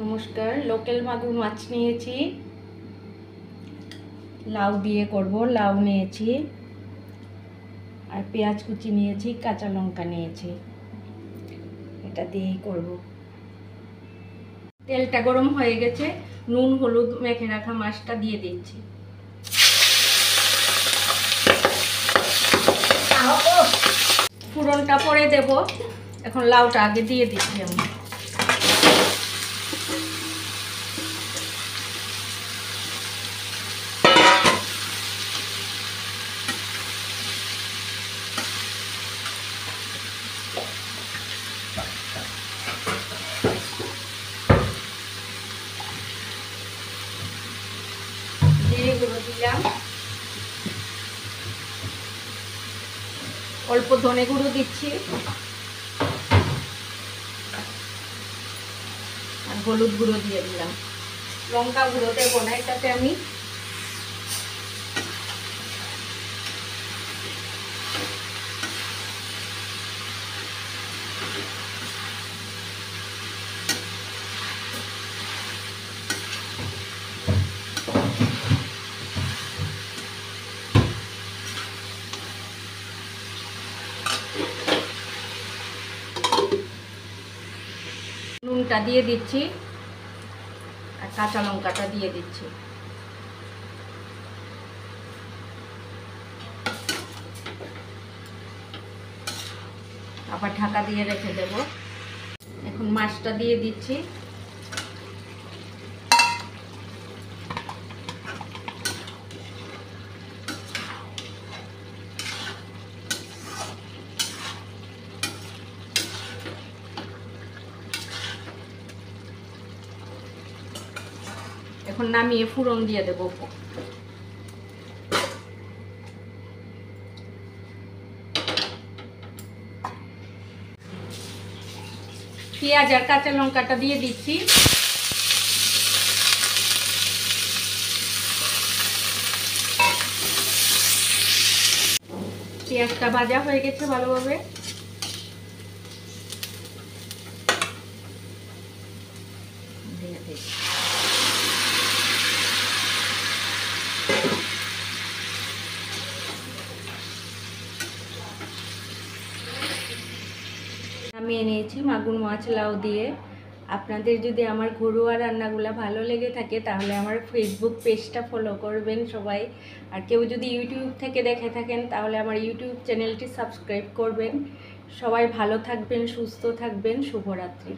নমস্কার। লোকাল মাগুর মাছ নিয়েছি, লাউ দিয়ে করব। লাউ নিয়েছি আর পেঁয়াজ কুচি নিয়েছি, কাঁচা লঙ্কা নিয়েছি, এটা দিয়েই করব। তেলটা গরম হয়ে গেছে, নুন হলুদ মেখে রাখা মাছটা দিয়ে দিচ্ছি। ফোড়নটা পরে দেব, এখন লাউটা আগে দিয়ে দিচ্ছি আমি। জিরে গুঁড়ো দিলাম, অল্প ধনে গুঁড়ো দিচ্ছি আর হলুদ গুঁড়ো দিয়ে দিলাম। লঙ্কা গুঁড়ো দেবো না এটাতে আমি। নুনটা দিয়ে দিচ্ছি আর কাঁচা লঙ্কাটা দিয়ে দিচ্ছি। আবার ঢাকা দিয়ে রেখে দেব। এখন মাছটা দিয়ে দিচ্ছি। এখন নামিয়ে ফোড়ন দিয়ে দেব। পেঁয়াজ আর কাঁচা লঙ্কাটা দিয়ে দিচ্ছি। পেঁয়াজটা ভাজা হয়ে গেছে ভালোভাবে। আমি নিয়েছি মাগুর মাছ লাউ দিয়ে। আপনাদের যদি আমার ঘরোয়া রান্নাগুলো ভালো লেগে থাকে তাহলে আমার ফেসবুক পেজটা ফলো করবেন সবাই। আর কেউ যদি ইউটিউব থেকে দেখে থাকেন তাহলে আমার ইউটিউব চ্যানেলটি সাবস্ক্রাইব করবেন। সবাই ভালো থাকবেন, সুস্থ থাকবেন। শুভরাত্রি।